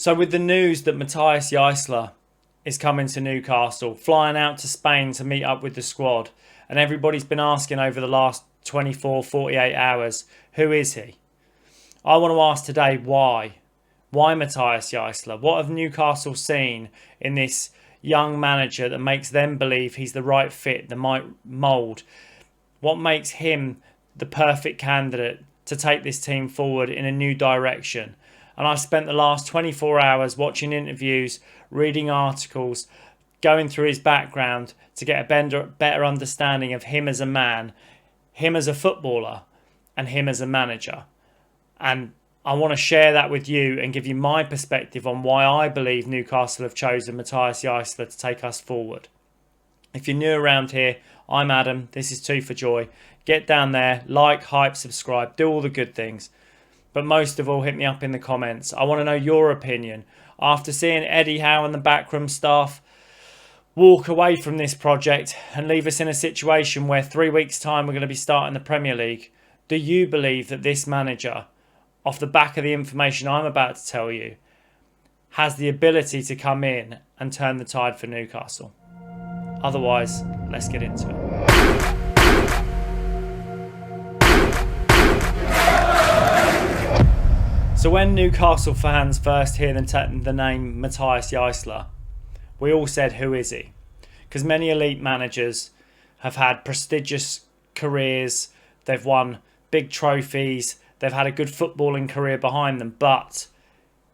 So with the news that Matthias Jaissle is coming to Newcastle, flying out to Spain to meet up with the squad, and everybody's been asking over the last 24, 48 hours, who is he? I want to ask today why. Why Matthias Jaissle? What have Newcastle seen in this young manager that makes them believe he's the right fit, the right mould? What makes him the perfect candidate to take this team forward in a new direction? And I've spent the last 24 hours watching interviews, reading articles, going through his background to get a better understanding of him as a man, him as a footballer, and him as a manager. And I want to share that with you and give you my perspective on why I believe Newcastle have chosen Matthias Jaissle to take us forward. If you're new around here, I'm Adam. This is Two for Joy. Get down there, like, hype, subscribe, do all the good things. But most of all, hit me up in the comments. I want to know your opinion. After seeing Eddie Howe and the backroom staff walk away from this project and leave us in a situation where 3 weeks' time we're going to be starting the Premier League, do you believe that this manager, off the back of the information I'm about to tell you, has the ability to come in and turn the tide for Newcastle? Otherwise, let's get into it. So when Newcastle fans first hear the name Matthias Jaissle, we all said, who is he? Because many elite managers have had prestigious careers, they've won big trophies, they've had a good footballing career behind them, but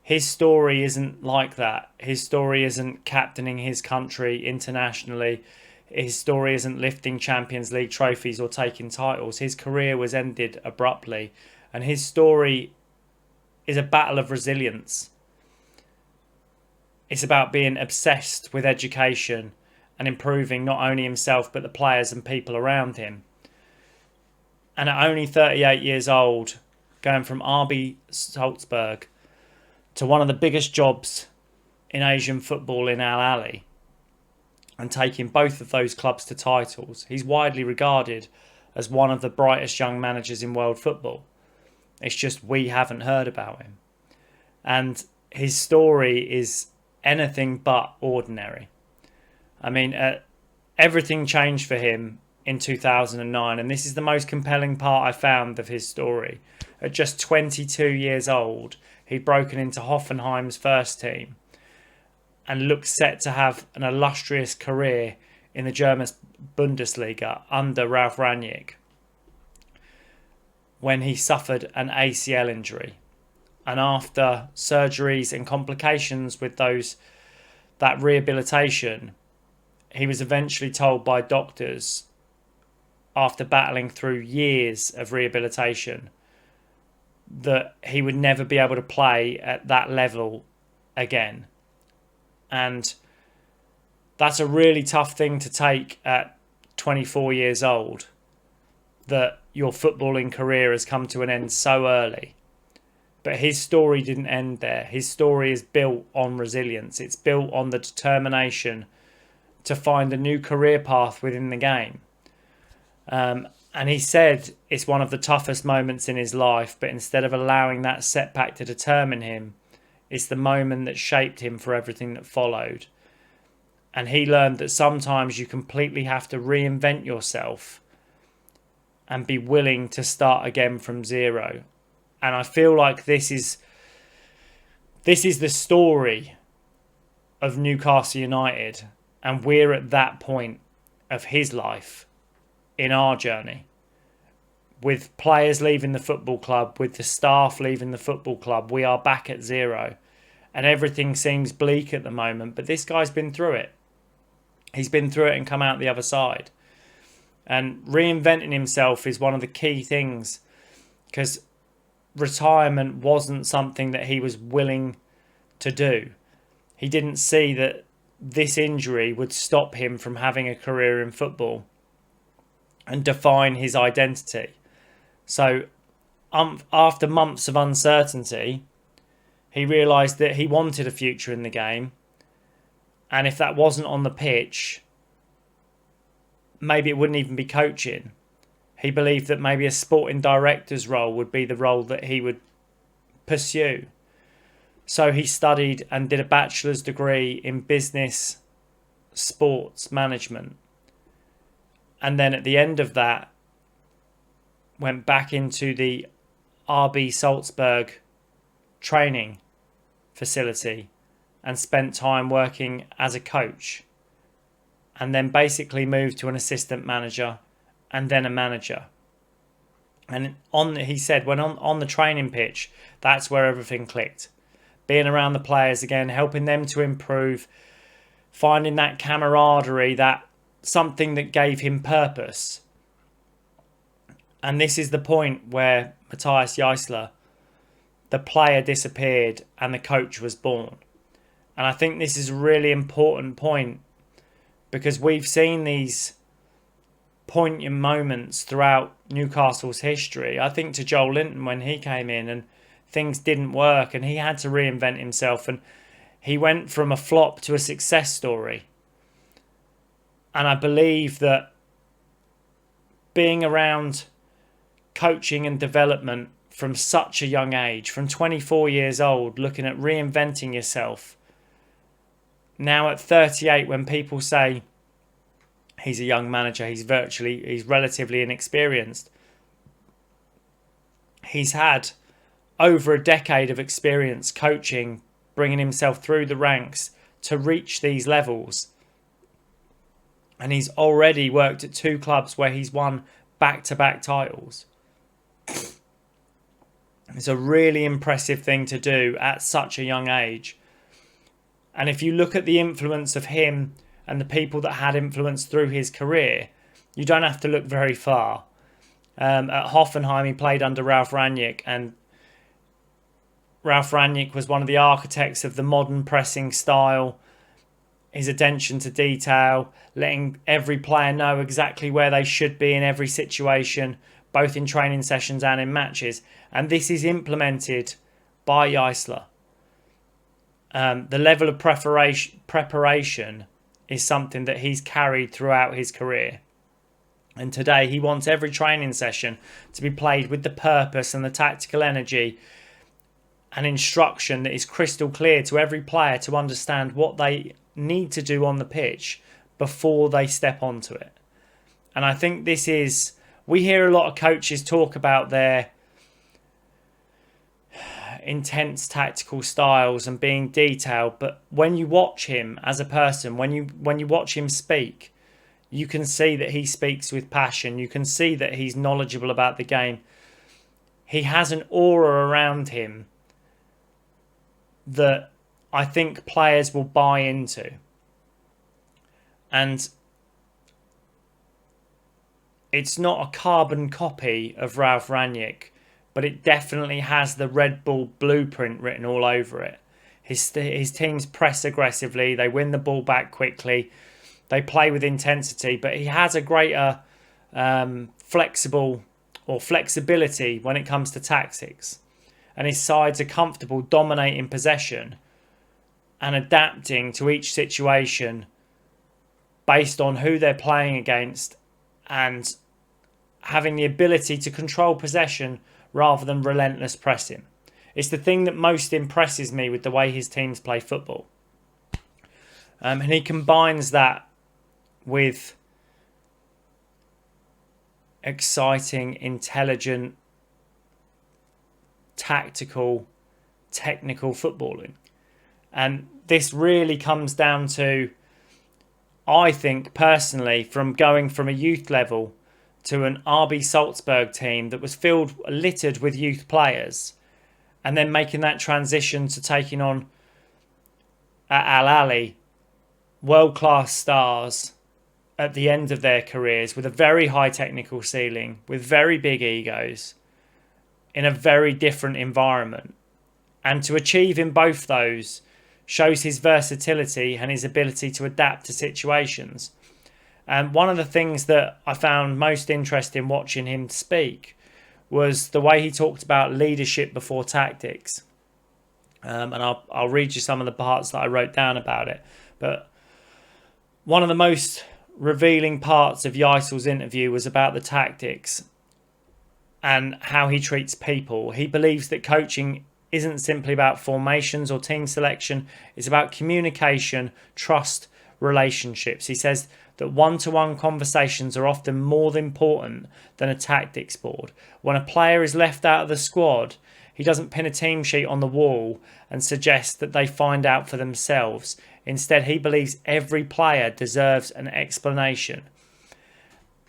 his story isn't like that. His story isn't captaining his country internationally. His story isn't lifting Champions League trophies or taking titles. His career was ended abruptly, and his story is a battle of resilience. It's about being obsessed with education and improving not only himself but the players and people around him. And at only 38 years old, going from RB Salzburg to one of the biggest jobs in Asian football in Al Ahly, and taking both of those clubs to titles, he's widely regarded as one of the brightest young managers in world football. It's just we haven't heard about him. And his story is anything but ordinary. I mean, everything changed for him in 2009, and this is the most compelling part I found of his story. At just 22 years old, he'd broken into Hoffenheim's first team and looked set to have an illustrious career in the German Bundesliga under Ralf Rangnick, when he suffered an ACL injury. And after surgeries and complications with that rehabilitation, he was eventually told by doctors, after battling through years of rehabilitation, that he would never be able to play at that level again. And that's a really tough thing to take at 24 years old, that your footballing career has come to an end so early. But his story didn't end there. His story is built on resilience. It's built on the determination to find a new career path within the game. And he said it's one of the toughest moments in his life, but instead of allowing that setback to determine him, it's the moment that shaped him for everything that followed. And he learned that sometimes you completely have to reinvent yourself and be willing to start again from zero. And I feel like this is the story of Newcastle United, and we're at that point of his life in our journey. With players leaving the football club, with the staff leaving the football club, we are back at zero. And everything seems bleak at the moment, but this guy's been through it. He's been through it and come out the other side. And reinventing himself is one of the key things, because retirement wasn't something that he was willing to do. He didn't see that this injury would stop him from having a career in football and define his identity. So after months of uncertainty, he realised that he wanted a future in the game. And if that wasn't on the pitch, maybe it wouldn't even be coaching. He believed that maybe a sporting director's role would be the role that he would pursue. So he studied and did a bachelor's degree in business sports management. And then at the end of that, went back into the RB Salzburg training facility and spent time working as a coach, and then basically moved to an assistant manager and then a manager. And he said when on the training pitch, that's where everything clicked. Being around the players again, helping them to improve, finding that camaraderie, that something that gave him purpose. And this is the point where Matthias Jaissle, the player, disappeared and the coach was born. And I think this is a really important point, because we've seen these poignant moments throughout Newcastle's history. I think to Joel Linton when he came in and things didn't work and he had to reinvent himself, and he went from a flop to a success story. And I believe that being around coaching and development from such a young age, from 24 years old, looking at reinventing yourself, now at 38, when people say he's a young manager, he's relatively inexperienced. He's had over a decade of experience coaching, bringing himself through the ranks to reach these levels. And he's already worked at 2 clubs where he's won back-to-back titles. It's a really impressive thing to do at such a young age. And if you look at the influence of him and the people that had influence through his career, you don't have to look very far. At Hoffenheim, he played under Ralf Rangnick, and Ralf Rangnick was one of the architects of the modern pressing style, his attention to detail, letting every player know exactly where they should be in every situation, both in training sessions and in matches. And this is implemented by Yisler. The level of preparation is something that he's carried throughout his career. And today he wants every training session to be played with the purpose and the tactical energy and instruction that is crystal clear to every player to understand what they need to do on the pitch before they step onto it. And I think this is, we hear a lot of coaches talk about their intense tactical styles and being detailed, but when you watch him as a person, when you watch him speak, you can see that he speaks with passion. You can see that he's knowledgeable about the game. He has an aura around him that I think players will buy into. And it's not a carbon copy of Ralf Rangnick, but it definitely has the Red Bull blueprint written all over it. His teams press aggressively. They win the ball back quickly. They play with intensity, but he has a greater flexibility when it comes to tactics. And his sides are comfortable dominating possession and adapting to each situation based on who they're playing against and having the ability to control possession rather than relentless pressing. It's the thing that most impresses me with the way his teams play football. And he combines that with exciting, intelligent, tactical, technical footballing. And this really comes down to, I think personally, from going from a youth level to an RB Salzburg team that was littered with youth players, and then making that transition to taking on at Al Ahly world-class stars at the end of their careers with a very high technical ceiling, with very big egos, in a very different environment. And to achieve in both those shows his versatility and his ability to adapt to situations. And one of the things that I found most interesting watching him speak was the way he talked about leadership before tactics. And I'll read you some of the parts that I wrote down about it. But one of the most revealing parts of Jaissle's interview was about the tactics and how he treats people. He believes that coaching isn't simply about formations or team selection. It's about communication, trust, relationships. He says that one-to-one conversations are often more important than a tactics board. When a player is left out of the squad, he doesn't pin a team sheet on the wall and suggest that they find out for themselves. Instead, he believes every player deserves an explanation.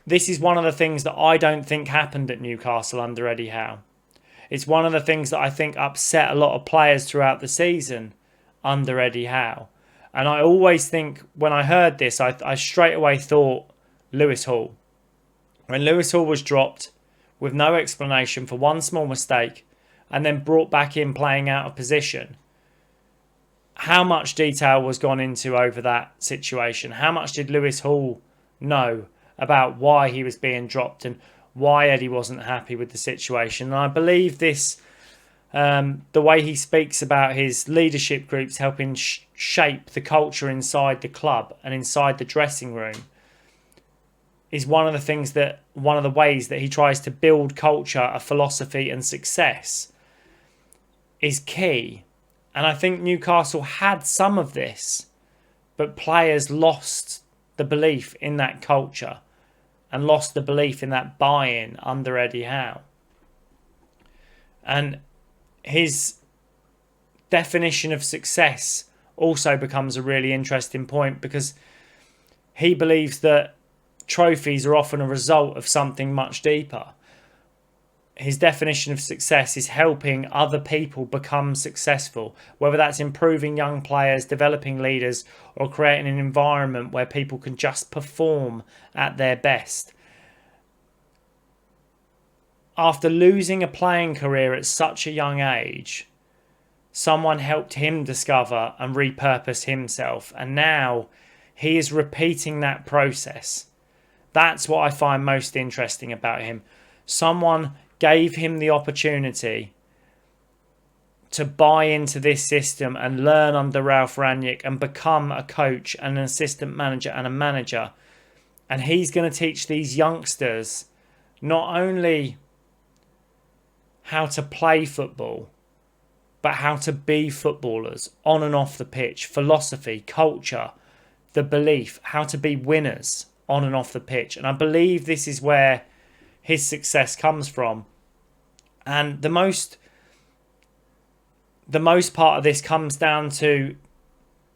This is one of the things that I don't think happened at Newcastle under Eddie Howe. It's one of the things that I think upset a lot of players throughout the season under Eddie Howe. And I always think, when I heard this, I straight away thought Lewis Hall. When Lewis Hall was dropped with no explanation for one small mistake and then brought back in playing out of position, how much detail was gone into over that situation? How much did Lewis Hall know about why he was being dropped and why Eddie wasn't happy with the situation? And I believe this, the way he speaks about his leadership groups helping shape the culture inside the club and inside the dressing room, is one of the ways that he tries to build culture, a philosophy and success is key. And I think Newcastle had some of this, but players lost the belief in that culture and lost the belief in that buy-in under Eddie Howe. And his definition of success also becomes a really interesting point, because he believes that trophies are often a result of something much deeper. His definition of success is helping other people become successful, whether that's improving young players, developing leaders, or creating an environment where people can just perform at their best. After losing a playing career at such a young age, someone helped him discover and repurpose himself, and now he is repeating that process. That's what I find most interesting about him. Someone gave him the opportunity to buy into this system and learn under Ralf Rangnick and become a coach and an assistant manager and a manager. And he's going to teach these youngsters not only how to play football, but how to be footballers on and off the pitch, philosophy, culture, the belief, how to be winners on and off the pitch. And I believe this is where his success comes from. And the most part of this comes down to,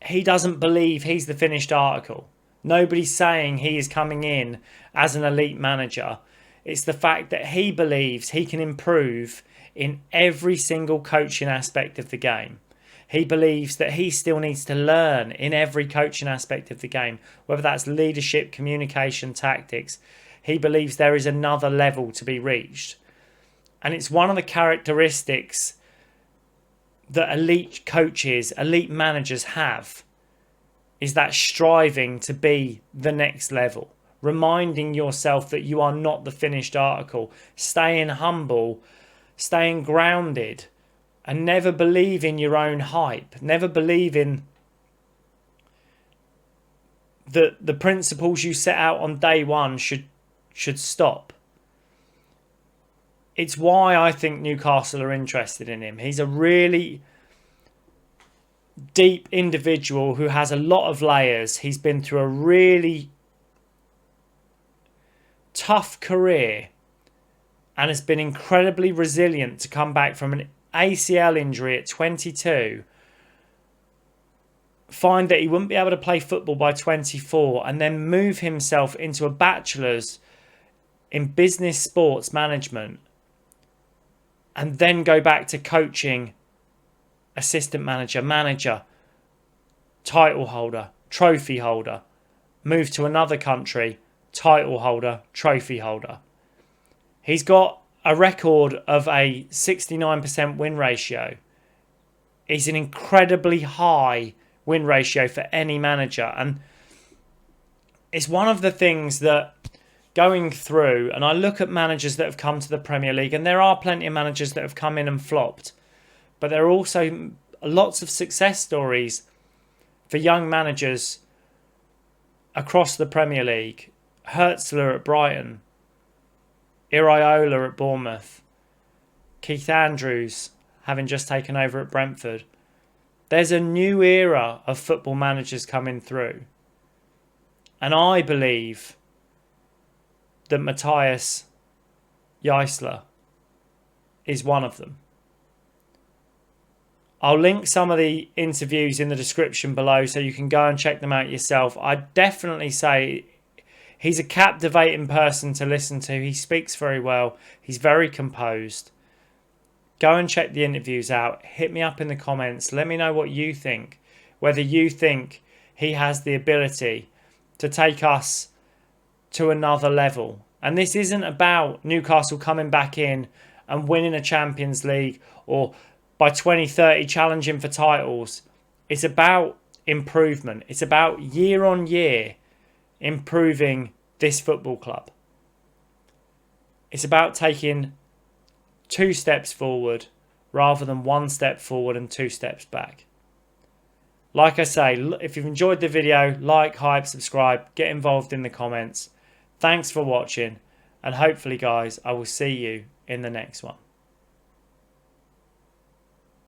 he doesn't believe he's the finished article. Nobody's saying he is coming in as an elite manager. It's the fact that he believes he can improve in every single coaching aspect of the game. He believes that he still needs to learn in every coaching aspect of the game, whether that's leadership, communication, tactics. He believes there is another level to be reached. And it's one of the characteristics that elite coaches, elite managers have, is that striving to be the next level. Reminding yourself that you are not the finished article. Staying humble, staying grounded, and never believe in your own hype. Never believe in the principles you set out on day one should stop. It's why I think Newcastle are interested in him. He's a really deep individual who has a lot of layers. He's been through a really tough career and has been incredibly resilient to come back from an ACL injury at 22, find that he wouldn't be able to play football by 24, and then move himself into a bachelor's in business sports management, and then go back to coaching, assistant manager, title holder, trophy holder, move to another country, title holder, trophy holder. He's got a record of a 69% win ratio. It's an incredibly high win ratio for any manager. And it's one of the things that going through, and I look at managers that have come to the Premier League, and there are plenty of managers that have come in and flopped, but there are also lots of success stories for young managers across the Premier League. Hertzler at Brighton, Iriola at Bournemouth, Keith Andrews having just taken over at Brentford. There's a new era of football managers coming through. And I believe that Matthias Jaissle is one of them. I'll link some of the interviews in the description below so you can go and check them out yourself. I'd definitely say he's a captivating person to listen to. He speaks very well. He's very composed. Go and check the interviews out. Hit me up in the comments. Let me know what you think. Whether you think he has the ability to take us to another level. And this isn't about Newcastle coming back in and winning a Champions League or by 2030 challenging for titles. It's about improvement. It's about year on year improving this football club. It's about taking 2 steps forward rather than 1 step forward and 2 steps back. Like I say, if you've enjoyed the video, like, hype, subscribe, get involved in the comments. Thanks for watching, and hopefully guys, I will see you in the next one.